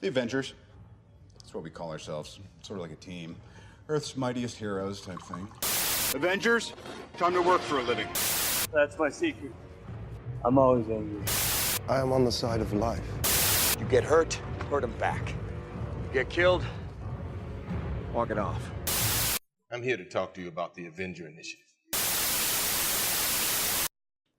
The Avengers. That's what we call ourselves. Sort of like a team. Earth's mightiest heroes type thing. Avengers, time to work for a living. That's my secret. I'm always angry. I am on the side of life. You get hurt, hurt him back. You get killed, Walk it off. I'm here to talk to you about the Avenger Initiative.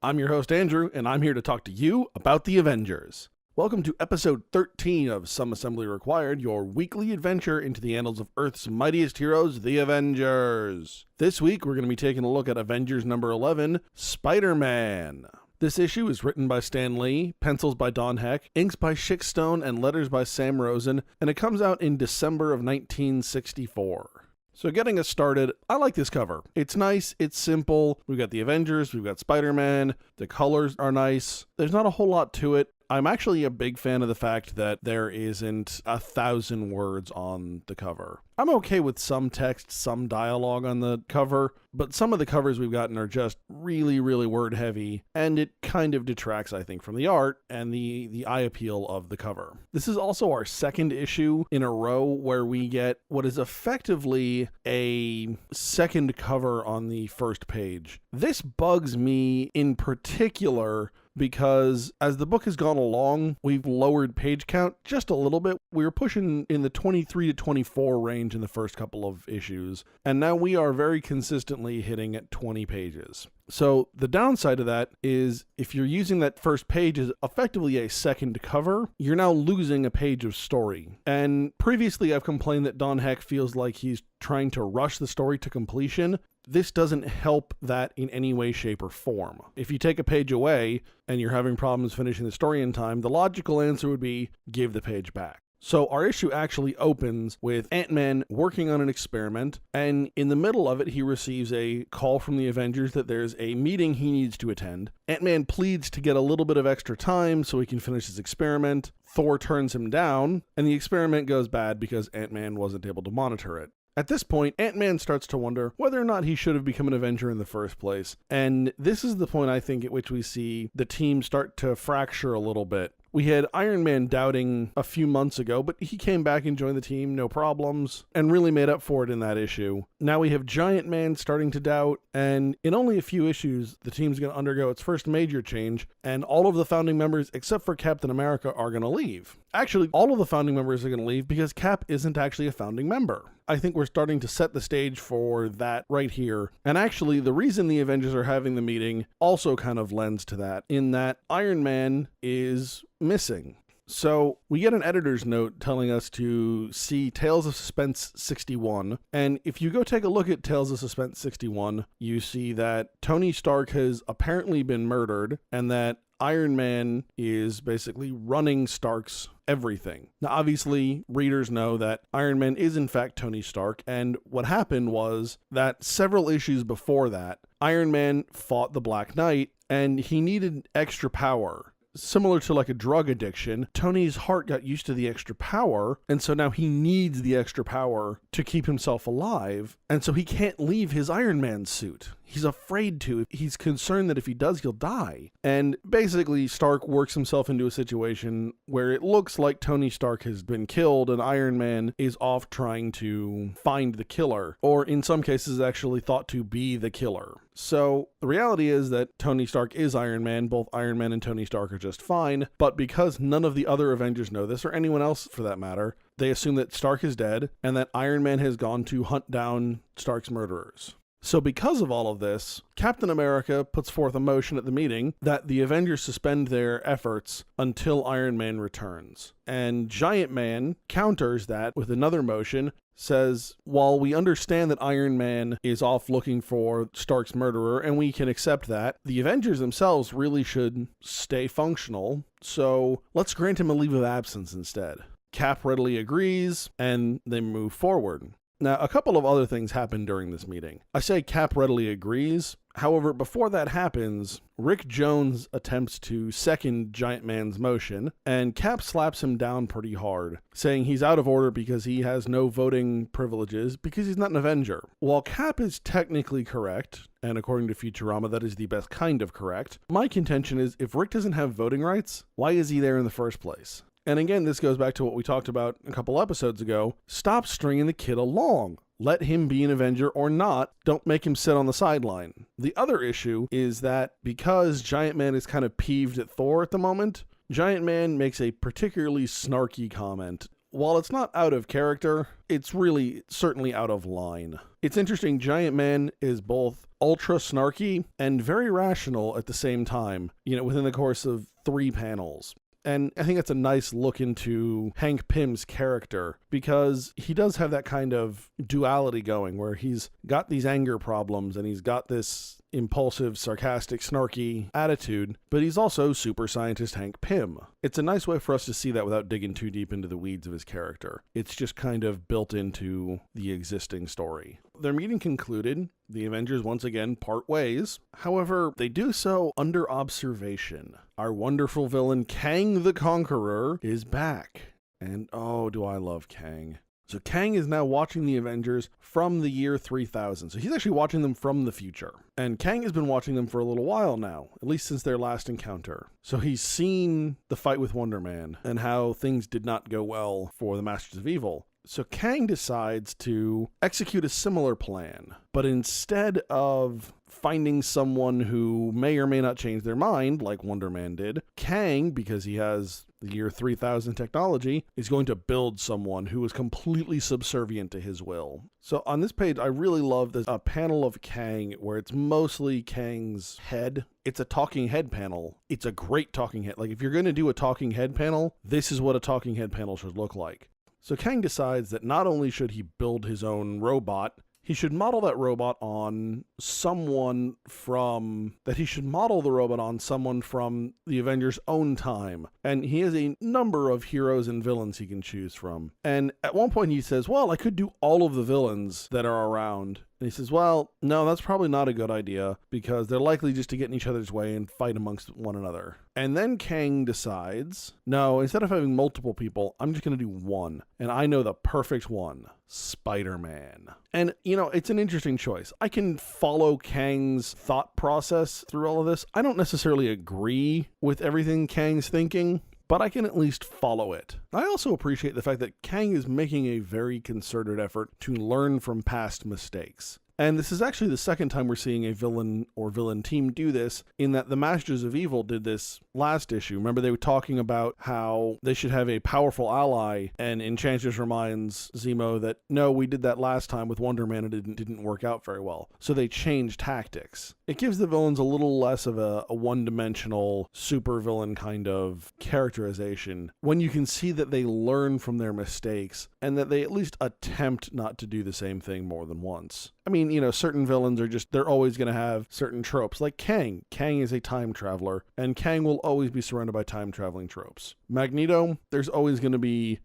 I'm your host, Andrew, and I'm here to talk to you about the Avengers. Welcome to episode 13 of Some Assembly Required, your weekly adventure into the annals of Earth's mightiest heroes, the Avengers. This week, we're going to be taking a look at Avengers number 11, Spider-Man. This issue is written by Stan Lee, pencils by Don Heck, inks by Schick Stone, and letters by Sam Rosen, and it comes out in December of 1964. So getting us started, I like this cover. It's nice, it's simple, we've got the Avengers, we've got Spider-Man, the colors are nice, there's not a whole lot to it. I'm actually a big fan of the fact that there isn't 1,000 words on the cover. I'm okay with some text, some dialogue on the cover, but some of the covers we've gotten are just really, really word heavy, and it kind of detracts, I think, from the art and the eye appeal of the cover. This is also our second issue in a row where we get what is effectively a second cover on the first page. This bugs me in particular because as the book has gone along, we've lowered page count just a little bit. We were pushing in the 23 to 24 range in the first couple of issues, and now we are very consistently hitting at 20 pages. So the downside of that is if you're using that first page as effectively a second cover, you're now losing a page of story. And previously I've complained that Don Heck feels like he's trying to rush the story to completion. This doesn't help that in any way, shape, or form. If you take a page away and you're having problems finishing the story in time, the logical answer would be give the page back. So our issue actually opens with Ant-Man working on an experiment, and in the middle of it, he receives a call from the Avengers that there's a meeting he needs to attend. Ant-Man pleads to get a little bit of extra time so he can finish his experiment. Thor turns him down, and the experiment goes bad because Ant-Man wasn't able to monitor it. At this point, Ant-Man starts to wonder whether or not he should have become an Avenger in the first place. And this is the point, I think, at which we see the team start to fracture a little bit. We had Iron Man doubting a few months ago, but he came back and joined the team, no problems, and really made up for it in that issue. Now we have Giant Man starting to doubt, and in only a few issues, the team's going to undergo its first major change, and all of the founding members, except for Captain America, are going to leave. Actually, all of the founding members are going to leave because Cap isn't actually a founding member. I think we're starting to set the stage for that right here. And actually, the reason the Avengers are having the meeting also kind of lends to that, in that Iron Man is missing. So we get an editor's note telling us to see Tales of Suspense 61. And if you go take a look at Tales of Suspense 61, you see that Tony Stark has apparently been murdered and that Iron Man is basically running Stark's everything. Now, obviously, readers know that Iron Man is in fact Tony Stark, and what happened was that several issues before that, Iron Man fought the Black Knight, and he needed extra power. Similar to like a drug addiction, Tony's heart got used to the extra power, and so now he needs the extra power to keep himself alive, and so he can't leave his Iron Man suit. He's afraid to. He's concerned that if he does, he'll die. And basically, Stark works himself into a situation where it looks like Tony Stark has been killed and Iron Man is off trying to find the killer, or in some cases actually thought to be the killer. So the reality is that Tony Stark is Iron Man. Both Iron Man and Tony Stark are just fine. But because none of the other Avengers know this, or anyone else for that matter, they assume that Stark is dead and that Iron Man has gone to hunt down Stark's murderers. So because of all of this, Captain America puts forth a motion at the meeting that the Avengers suspend their efforts until Iron Man returns. And Giant Man counters that with another motion, says, while we understand that Iron Man is off looking for Stark's murderer, and we can accept that, the Avengers themselves really should stay functional, so let's grant him a leave of absence instead. Cap readily agrees, and they move forward. Now, a couple of other things happen during this meeting. I say Cap readily agrees. However, before that happens, Rick Jones attempts to second Giant Man's motion, and Cap slaps him down pretty hard, saying he's out of order because he has no voting privileges because he's not an Avenger. While Cap is technically correct, and according to Futurama, that is the best kind of correct, my contention is if Rick doesn't have voting rights, why is he there in the first place? And again, this goes back to what we talked about a couple episodes ago. Stop stringing the kid along. Let him be an Avenger or not. Don't make him sit on the sideline. The other issue is that because Giant Man is kind of peeved at Thor at the moment, Giant Man makes a particularly snarky comment. While it's not out of character, it's really certainly out of line. It's interesting, Giant Man is both ultra snarky and very rational at the same time, within the course of 3 panels. And I think that's a nice look into Hank Pym's character, because he does have that kind of duality going where he's got these anger problems and he's got this impulsive, sarcastic, snarky attitude, but he's also super scientist Hank Pym. It's a nice way for us to see that without digging too deep into the weeds of his character. It's just kind of built into the existing story. Their meeting concluded. The Avengers once again part ways. However, they do so under observation. Our wonderful villain, Kang the Conqueror, is back. And oh, do I love Kang. So Kang is now watching the Avengers from the year 3000. So he's actually watching them from the future. And Kang has been watching them for a little while now, at least since their last encounter. So he's seen the fight with Wonder Man and how things did not go well for the Masters of Evil. So Kang decides to execute a similar plan, but instead of finding someone who may or may not change their mind, like Wonder Man did, Kang, because he has the year 3000 technology, is going to build someone who is completely subservient to his will. So on this page, I really love a panel of Kang where it's mostly Kang's head. It's a talking head panel. It's a great talking head. Like, if you're going to do a talking head panel, this is what a talking head panel should look like. So Kang decides that not only should he build his own robot, he should model that robot on someone from the Avengers' own time. And he has a number of heroes and villains he can choose from. And at one point he says, well, I could do all of the villains that are around. And he says, well, no, that's probably not a good idea because they're likely just to get in each other's way and fight amongst one another. And then Kang decides, no, instead of having multiple people, I'm just going to do one. And I know the perfect one, Spider-Man. And, it's an interesting choice. I can follow Kang's thought process through all of this. I don't necessarily agree with everything Kang's thinking, but I can at least follow it. I also appreciate the fact that Kang is making a very concerted effort to learn from past mistakes. And this is actually the second time we're seeing a villain or villain team do this, in that the Masters of Evil did this last issue. Remember, they were talking about how they should have a powerful ally, and Enchantress reminds Zemo that, no, we did that last time with Wonder Man and it didn't work out very well. So they changed tactics. It gives the villains a little less of a one-dimensional supervillain kind of characterization when you can see that they learn from their mistakes and that they at least attempt not to do the same thing more than once. I mean, certain villains they're always going to have certain tropes, like Kang. Kang is a time traveler, and Kang will always be surrounded by time traveling tropes. Magneto, there's always going to be,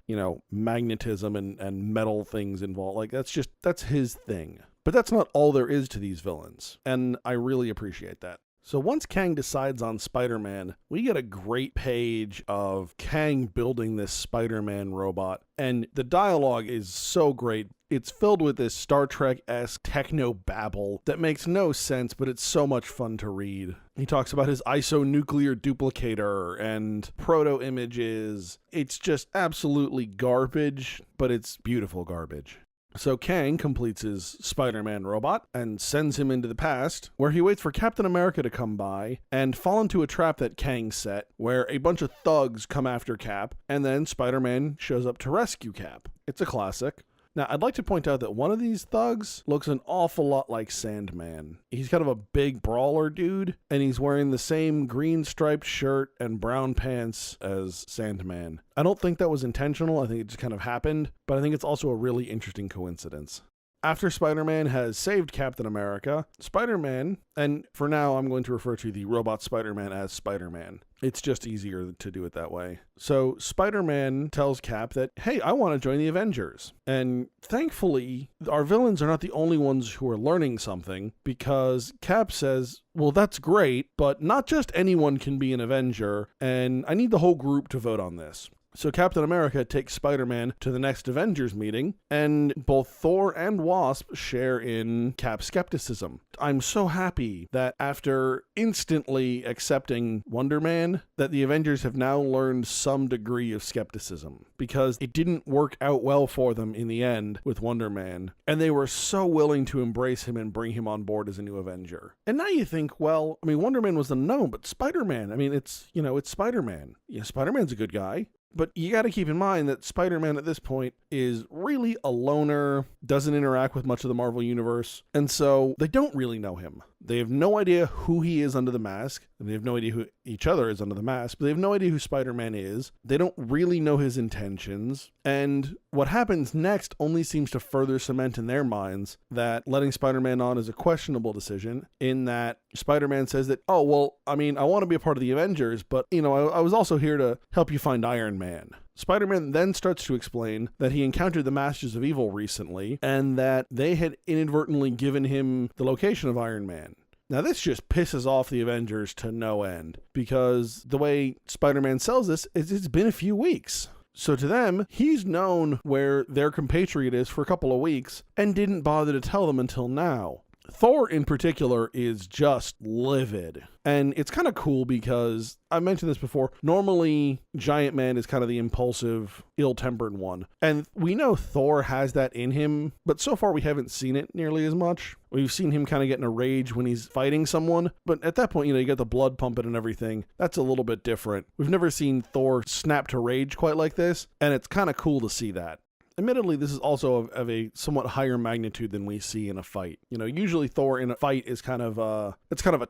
magnetism and metal things involved. Like, that's his thing. But that's not all there is to these villains, and I really appreciate that. So once Kang decides on Spider-Man, we get a great page of Kang building this Spider-Man robot, and the dialogue is so great. It's filled with this Star Trek-esque techno-babble that makes no sense, but it's so much fun to read. He talks about his isonuclear duplicator and proto-images. It's just absolutely garbage, but it's beautiful garbage. So Kang completes his Spider-Man robot and sends him into the past, where he waits for Captain America to come by and fall into a trap that Kang set, where a bunch of thugs come after Cap, and then Spider-Man shows up to rescue Cap. It's a classic. Now, I'd like to point out that one of these thugs looks an awful lot like Sandman. He's kind of a big brawler dude, and he's wearing the same green striped shirt and brown pants as Sandman. I don't think that was intentional. I think it just kind of happened, but I think it's also a really interesting coincidence. After Spider-Man has saved Captain America, Spider-Man, and for now I'm going to refer to the robot Spider-Man as Spider-Man. It's just easier to do it that way. So Spider-Man tells Cap that, hey, I want to join the Avengers. And thankfully, our villains are not the only ones who are learning something, because Cap says, well, that's great, but not just anyone can be an Avenger, and I need the whole group to vote on this. So Captain America takes Spider-Man to the next Avengers meeting, and both Thor and Wasp share in Cap's skepticism. I'm so happy that after instantly accepting Wonder Man, that the Avengers have now learned some degree of skepticism, because it didn't work out well for them in the end with Wonder Man, and they were so willing to embrace him and bring him on board as a new Avenger. And now you think, well, I mean, Wonder Man was unknown, but Spider-Man, I mean, it's Spider-Man. Yeah, Spider-Man's a good guy. But you got to keep in mind that Spider-Man at this point is really a loner, doesn't interact with much of the Marvel Universe, and so they don't really know him. They have no idea who he is under the mask, and they have no idea who each other is under the mask, but they have no idea who Spider-Man is. They don't really know his intentions, and what happens next only seems to further cement in their minds that letting Spider-Man on is a questionable decision, in that Spider-Man says that, oh, well, I mean, I want to be a part of the Avengers, but, I was also here to help you find Iron Man. Spider-Man then starts to explain that he encountered the Masters of Evil recently, and that they had inadvertently given him the location of Iron Man. Now, this just pisses off the Avengers to no end, because the way Spider-Man sells this is it's been a few weeks. So to them, he's known where their compatriot is for a couple of weeks, and didn't bother to tell them until now. Thor in particular is just livid. And it's kind of cool because I mentioned this before. Normally, Giant Man is kind of the impulsive, ill-tempered one. And we know Thor has that in him, but so far we haven't seen it nearly as much. We've seen him kind of get in a rage when he's fighting someone. But at that point, you get the blood pumping and everything. That's a little bit different. We've never seen Thor snap to rage quite like this. And it's kind of cool to see that. Admittedly, this is also of a somewhat higher magnitude than we see in a fight. Usually Thor in a fight is kind of a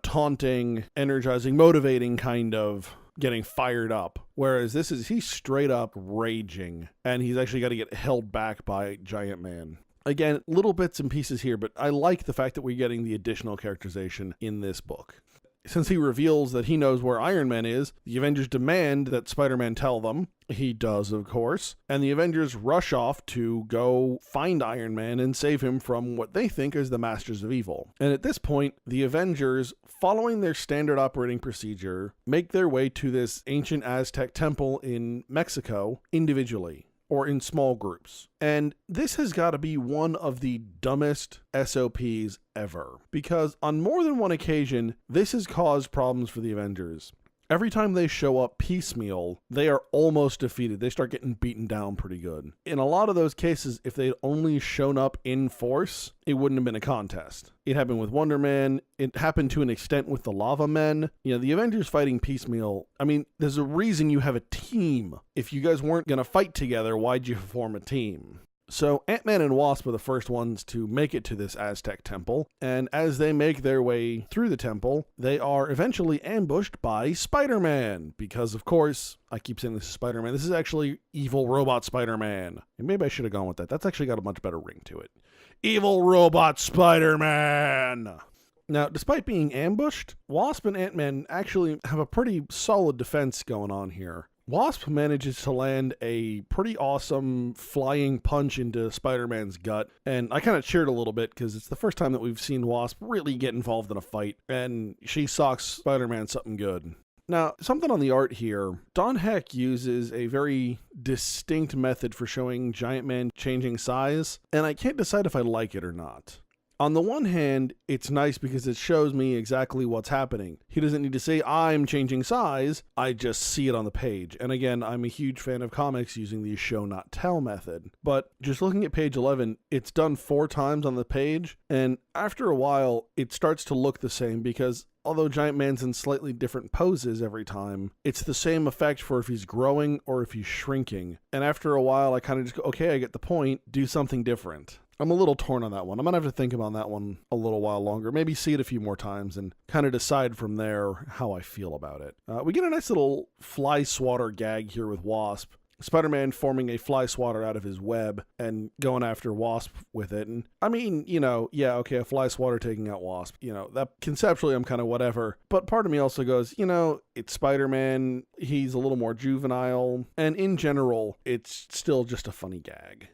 taunting, energizing, motivating kind of getting fired up. Whereas he's straight up raging, and he's actually got to get held back by Giant Man. Again, little bits and pieces here, but I like the fact that we're getting the additional characterization in this book. Since he reveals that he knows where Iron Man is, the Avengers demand that Spider-Man tell them. He does, of course. And the Avengers rush off to go find Iron Man and save him from what they think is the Masters of Evil. And at this point, the Avengers, following their standard operating procedure, make their way to this ancient Aztec temple in Mexico individually, or in small groups. And this has got to be one of the dumbest SOPs ever, because on more than one occasion, this has caused problems for the Avengers. Every time they show up piecemeal, they are almost defeated. They start getting beaten down pretty good. In a lot of those cases, if they'd only shown up in force, it wouldn't have been a contest. It happened with Wonder Man. It happened to an extent with the Lava Men. The Avengers fighting piecemeal, I mean, there's a reason you have a team. If you guys weren't going to fight together, why'd you form a team? So Ant-Man and Wasp are the first ones to make it to this Aztec temple, and as they make their way through the temple, they are eventually ambushed by Spider-Man, because of course, I keep saying this is Spider-Man, this is actually evil robot Spider-Man. And maybe I should have gone with that. That's actually got a much better ring to it. Evil robot Spider-Man! Now, despite being ambushed, Wasp and Ant-Man actually have a pretty solid defense going on here. Wasp manages to land a pretty awesome flying punch into Spider-Man's gut, and I kind of cheered a little bit because it's the first time that we've seen Wasp really get involved in a fight, and she socks Spider-Man something good. Now, something on the art here, Don Heck uses a very distinct method for showing Giant Man changing size, and I can't decide if I like it or not. On the one hand, it's nice because it shows me exactly what's happening. He doesn't need to say, I'm changing size. I just see it on the page. And again, I'm a huge fan of comics using the show not tell method. But just looking at page 11, it's done 4 times on the page. And after a while, it starts to look the same because although Giant Man's in slightly different poses every time, it's the same effect for if he's growing or if he's shrinking. And after a while, I kind of just go, okay, I get the point. Do something different. I'm a little torn on that one. I'm going to have to think about that one a little while longer. Maybe see it a few more times and kind of decide from there how I feel about it. We get a nice little fly swatter gag here with Wasp. Spider-Man forming a fly swatter out of his web and going after Wasp with it. And I mean, yeah, okay, a fly swatter taking out Wasp. That conceptually I'm kind of whatever. But part of me also goes, it's Spider-Man. He's a little more juvenile. And in general, it's still just a funny gag.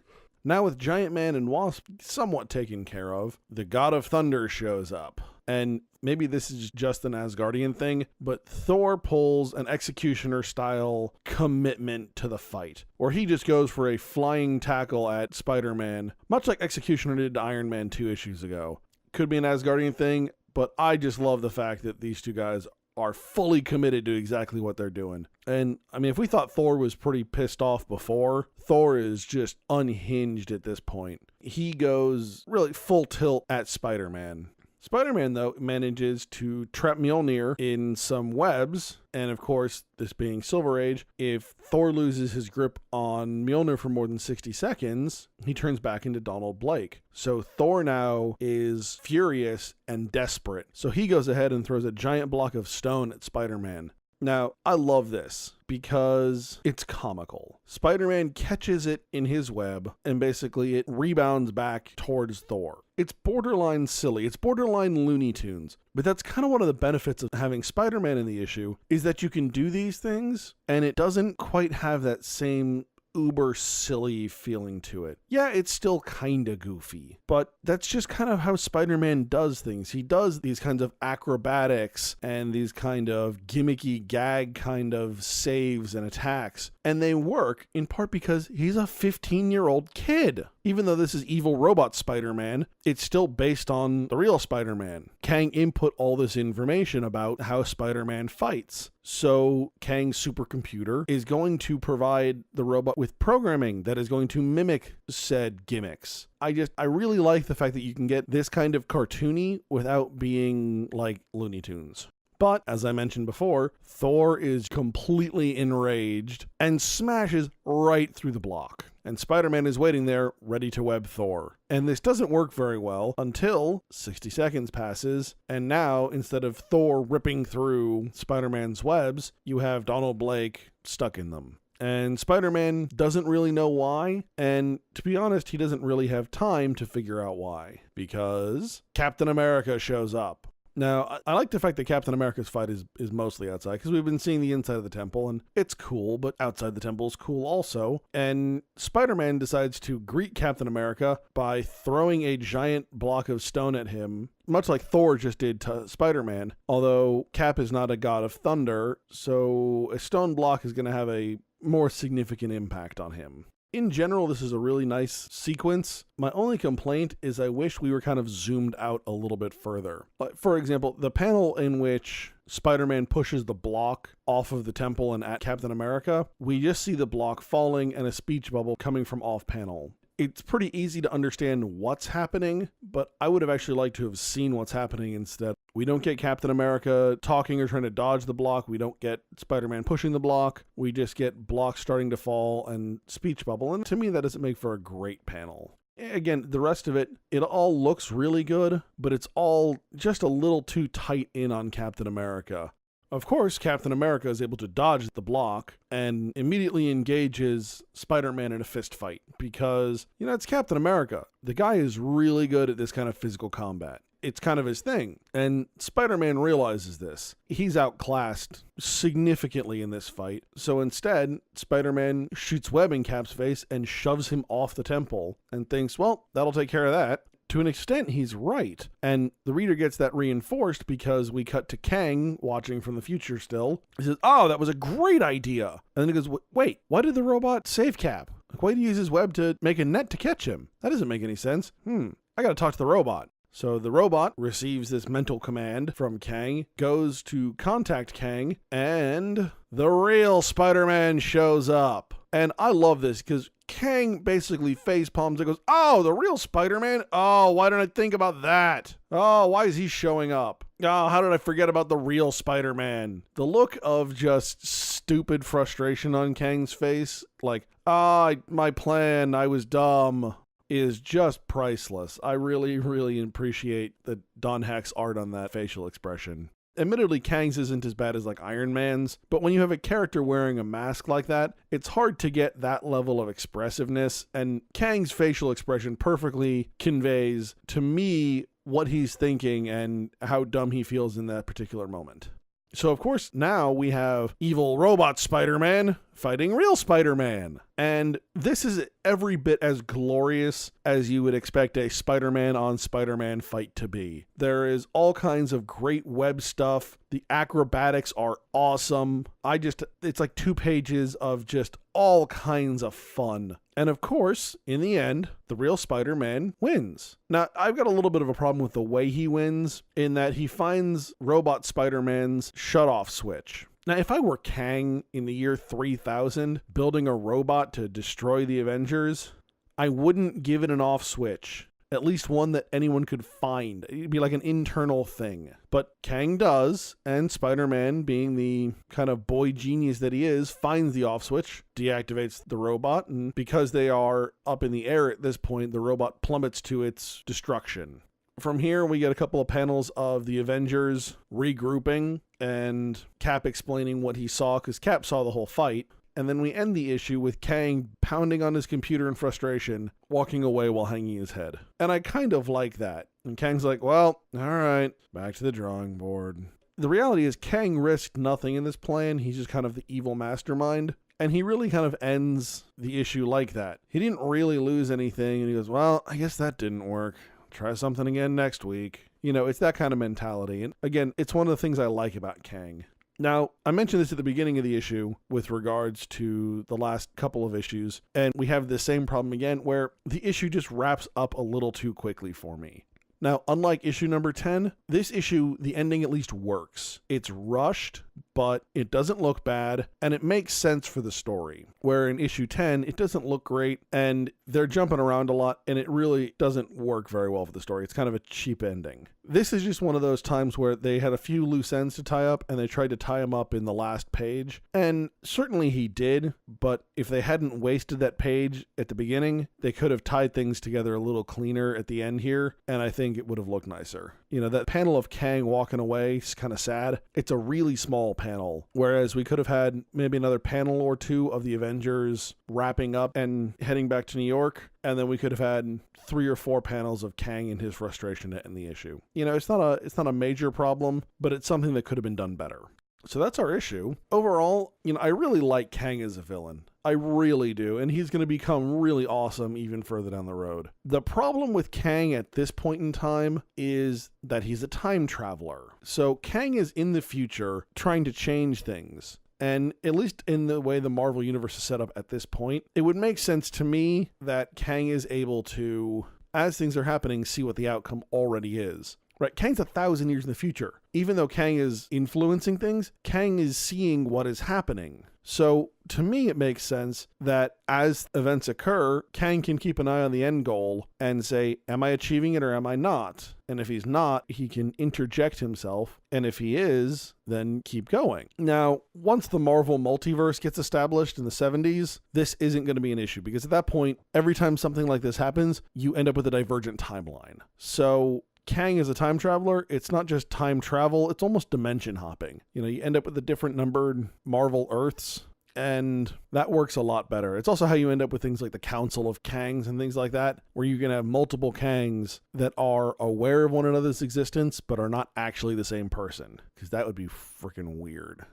Now with Giant Man and Wasp somewhat taken care of, the God of Thunder shows up. And maybe this is just an Asgardian thing, but Thor pulls an Executioner-style commitment to the fight, where he just goes for a flying tackle at Spider-Man, much like Executioner did to Iron Man 2 issues ago. Could be an Asgardian thing, but I just love the fact that these two guys are fully committed to exactly what they're doing. And, I mean, if we thought Thor was pretty pissed off before, Thor is just unhinged at this point. He goes really full tilt at Spider-Man. Spider-Man, though, manages to trap Mjolnir in some webs, and of course, this being Silver Age, if Thor loses his grip on Mjolnir for more than 60 seconds, he turns back into Donald Blake. So Thor now is furious and desperate. So he goes ahead and throws a giant block of stone at Spider-Man. Now, I love this because it's comical. Spider-Man catches it in his web, and basically it rebounds back towards Thor. It's borderline silly. It's borderline Looney Tunes. But that's kind of one of the benefits of having Spider-Man in the issue, is that you can do these things, and it doesn't quite have that same uber silly feeling to it. Yeah, it's still kind of goofy, but that's just kind of how Spider-Man does things. He does these kinds of acrobatics and these kind of gimmicky gag kind of saves and attacks, and they work in part because he's a 15-year-old kid. Even though this is evil robot Spider-Man, it's still based on the real Spider-Man. Kang input all this information about how Spider-Man fights. So Kang's supercomputer is going to provide the robot with programming that is going to mimic said gimmicks. I really like the fact that you can get this kind of cartoony without being like Looney Tunes. But, as I mentioned before, Thor is completely enraged and smashes right through the block. And Spider-Man is waiting there, ready to web Thor. And this doesn't work very well until 60 seconds passes, and now, instead of Thor ripping through Spider-Man's webs, you have Donald Blake stuck in them. And Spider-Man doesn't really know why, and to be honest, he doesn't really have time to figure out why, because Captain America shows up. Now, I like the fact that Captain America's fight is mostly outside, because we've been seeing the inside of the temple, and it's cool, but outside the temple is cool also. And Spider-Man decides to greet Captain America by throwing a giant block of stone at him, much like Thor just did to Spider-Man, although Cap is not a god of thunder, so a stone block is going to have a more significant impact on him. In general, this is a really nice sequence. My only complaint is I wish we were kind of zoomed out a little bit further. For example, the panel in which Spider-Man pushes the block off of the temple and at Captain America, we just see the block falling and a speech bubble coming from off panel. It's pretty easy to understand what's happening, but I would have actually liked to have seen what's happening instead. We don't get Captain America talking or trying to dodge the block. We don't get Spider-Man pushing the block. We just get blocks starting to fall and speech bubble. And to me, that doesn't make for a great panel. Again, the rest of it all looks really good, but it's all just a little too tight in on Captain America. Of course, Captain America is able to dodge the block and immediately engages Spider-Man in a fist fight because, it's Captain America. The guy is really good at this kind of physical combat. It's kind of his thing. And Spider-Man realizes this. He's outclassed significantly in this fight. So instead, Spider-Man shoots web in Cap's face and shoves him off the temple and thinks, well, that'll take care of that. To an extent, he's right. And the reader gets that reinforced because we cut to Kang watching from the future still. He says, oh, that was a great idea. And then he goes, wait, why did the robot save Cap? Why did he use his web to make a net to catch him? That doesn't make any sense. I gotta talk to the robot. So the robot receives this mental command from Kang, goes to contact Kang, and the real Spider-Man shows up. And I love this because Kang basically face palms and goes, oh, the real Spider-Man? Oh, why didn't I think about that? Oh, why is he showing up? Oh, how did I forget about the real Spider-Man? The look of just stupid frustration on Kang's face, like, my plan, I was dumb, is just priceless. I really, really appreciate the Don Heck's art on that facial expression. Admittedly, Kang's isn't as bad as like Iron Man's, but when you have a character wearing a mask like that, it's hard to get that level of expressiveness, and Kang's facial expression perfectly conveys to me what he's thinking and how dumb he feels in that particular moment. So, of course, now we have evil robot Spider-Man fighting real Spider-Man. And this is every bit as glorious as you would expect a Spider-Man on Spider-Man fight to be. There is all kinds of great web stuff. The acrobatics are awesome. It's like 2 pages of just all kinds of fun. And of course, in the end, the real Spider-Man wins. Now, I've got a little bit of a problem with the way he wins, in that he finds Robot Spider-Man's shutoff switch. Now, if I were Kang in the year 3000, building a robot to destroy the Avengers, I wouldn't give it an off switch. At least one that anyone could find. It'd be like an internal thing. But Kang does, and Spider-Man, being the kind of boy genius that he is, finds the off switch, deactivates the robot, and because they are up in the air at this point, the robot plummets to its destruction. From here, we get a couple of panels of the Avengers regrouping and Cap explaining what he saw, because Cap saw the whole fight. And then we end the issue with Kang pounding on his computer in frustration, walking away while hanging his head. And I kind of like that. And Kang's like, well, all right, back to the drawing board. The reality is Kang risked nothing in this plan. He's just kind of the evil mastermind. And he really kind of ends the issue like that. He didn't really lose anything. And he goes, well, I guess that didn't work. Try something again next week. You know, it's that kind of mentality. And again, it's one of the things I like about Kang. Now, I mentioned this at the beginning of the issue with regards to the last couple of issues, and we have the same problem again where the issue just wraps up a little too quickly for me. Now, unlike issue number 10, this issue, the ending at least works. It's rushed, but it doesn't look bad, and it makes sense for the story. Where in issue 10, it doesn't look great, and they're jumping around a lot, and it really doesn't work very well for the story. It's kind of a cheap ending. This is just one of those times where they had a few loose ends to tie up, and they tried to tie them up in the last page. And certainly he did, but if they hadn't wasted that page at the beginning, they could have tied things together a little cleaner at the end here, and I think it would have looked nicer. You know, that panel of Kang walking away is kind of sad. It's a really small panel, whereas we could have had maybe another panel or two of the Avengers wrapping up and heading back to New York, and then we could have had 3 or 4 panels of Kang and his frustration to end the issue. You know, it's not a major problem, but it's something that could have been done better. So that's our issue. Overall, you know, I really like Kang as a villain. I really do, and he's going to become really awesome even further down the road. The problem with Kang at this point in time is that he's a time traveler. So Kang is in the future trying to change things. And at least in the way the Marvel Universe is set up at this point, it would make sense to me that Kang is able to, as things are happening, see what the outcome already is. Right, Kang's 1,000 years in the future. Even though Kang is influencing things, Kang is seeing what is happening. So to me, it makes sense that as events occur, Kang can keep an eye on the end goal and say, am I achieving it or am I not? And if he's not, he can interject himself. And if he is, then keep going. Now, once the Marvel multiverse gets established in the 70s, this isn't going to be an issue because at that point, every time something like this happens, you end up with a divergent timeline. So Kang is a time traveler. It's not just time travel, it's almost dimension hopping. You know, you end up with the different numbered Marvel Earths, and that works a lot better. It's also how you end up with things like the Council of Kangs and things like that, where you can have multiple Kangs that are aware of one another's existence, but are not actually the same person, because that would be freaking weird.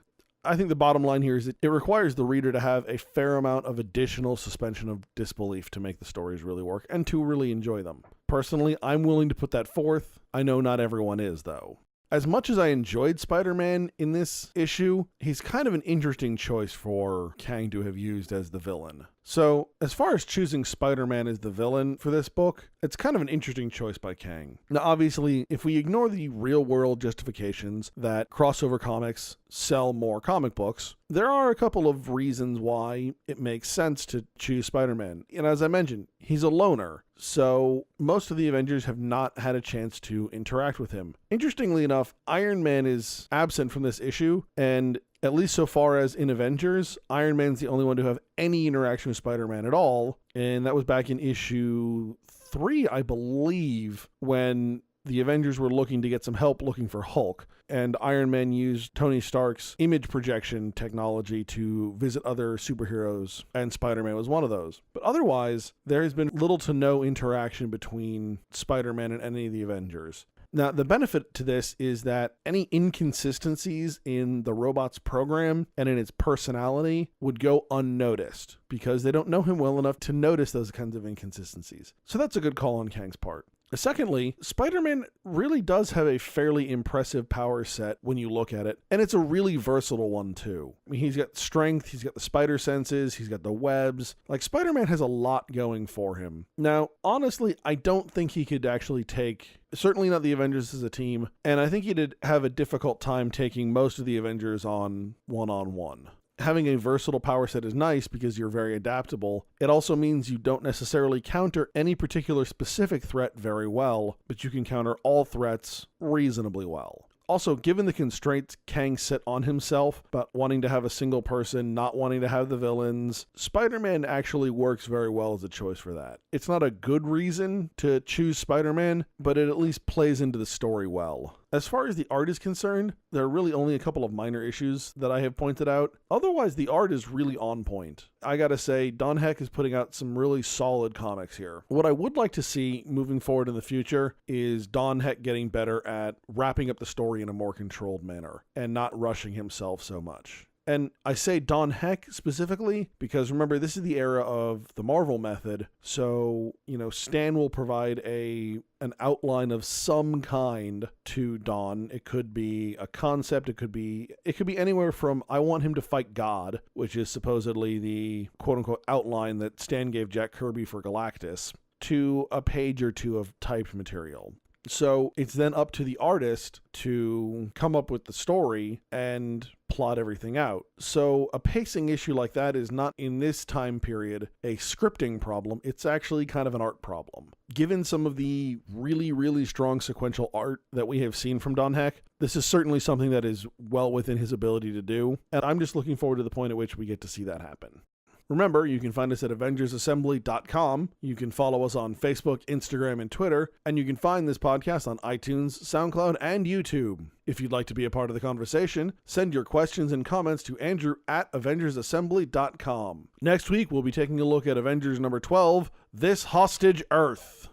I think the bottom line here is that it requires the reader to have a fair amount of additional suspension of disbelief to make the stories really work and to really enjoy them. Personally, I'm willing to put that forth. I know not everyone is, though. As much as I enjoyed Spider-Man in this issue, he's kind of an interesting choice for Kang to have used as the villain. So, as far as choosing Spider-Man as the villain for this book, it's kind of an interesting choice by Kang. Now, obviously, if we ignore the real-world justifications that crossover comics sell more comic books, there are a couple of reasons why it makes sense to choose Spider-Man. And as I mentioned, he's a loner, so most of the Avengers have not had a chance to interact with him. Interestingly enough, Iron Man is absent from this issue, and at least so far as in Avengers, Iron Man's the only one to have any interaction with Spider-Man at all, and that was back in issue 3, I believe, when the Avengers were looking to get some help looking for Hulk, and Iron Man used Tony Stark's image projection technology to visit other superheroes, and Spider-Man was one of those. But otherwise, there has been little to no interaction between Spider-Man and any of the Avengers. Now, the benefit to this is that any inconsistencies in the robot's program and in its personality would go unnoticed because they don't know him well enough to notice those kinds of inconsistencies. So that's a good call on Kang's part. Secondly, Spider-Man really does have a fairly impressive power set when you look at it, and it's a really versatile one too. I mean, he's got strength, he's got the spider senses, he's got the webs. Like, Spider-Man has a lot going for him. Now, honestly, I don't think he could actually take, certainly not the Avengers as a team, and I think he'd have a difficult time taking most of the Avengers on one-on-one. Having a versatile power set is nice because you're very adaptable. It also means you don't necessarily counter any particular specific threat very well, but you can counter all threats reasonably well. Also, given the constraints Kang set on himself about wanting to have a single person, not wanting to have the villains, Spider-Man actually works very well as a choice for that. It's not a good reason to choose Spider-Man, but it at least plays into the story well. As far as the art is concerned, there are really only a couple of minor issues that I have pointed out. Otherwise, the art is really on point. I gotta say, Don Heck is putting out some really solid comics here. What I would like to see moving forward in the future is Don Heck getting better at wrapping up the story in a more controlled manner and not rushing himself so much. And I say Don Heck specifically because, remember, this is the era of the Marvel method. So, Stan will provide an outline of some kind to Don. It could be a concept. It could be anywhere from, I want him to fight God, which is supposedly the quote-unquote outline that Stan gave Jack Kirby for Galactus, to a page or two of typed material. So it's then up to the artist to come up with the story and plot everything out. So a pacing issue like that is not, in this time period, a scripting problem. It's actually kind of an art problem. Given some of the really, really strong sequential art that we have seen from Don Heck, this is certainly something that is well within his ability to do. And I'm just looking forward to the point at which we get to see that happen. Remember, you can find us at AvengersAssembly.com. You can follow us on Facebook, Instagram, and Twitter. And you can find this podcast on iTunes, SoundCloud, and YouTube. If you'd like to be a part of the conversation, send your questions and comments to Andrew at AvengersAssembly.com. Next week, we'll be taking a look at Avengers number 12, This Hostage Earth.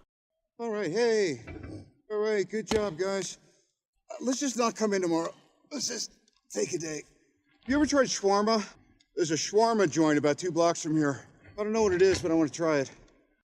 All right, hey. All right, good job, guys. Let's just not come in tomorrow. Let's just take a day. You ever tried shawarma? There's a shawarma joint about 2 blocks from here. I don't know what it is, but I want to try it.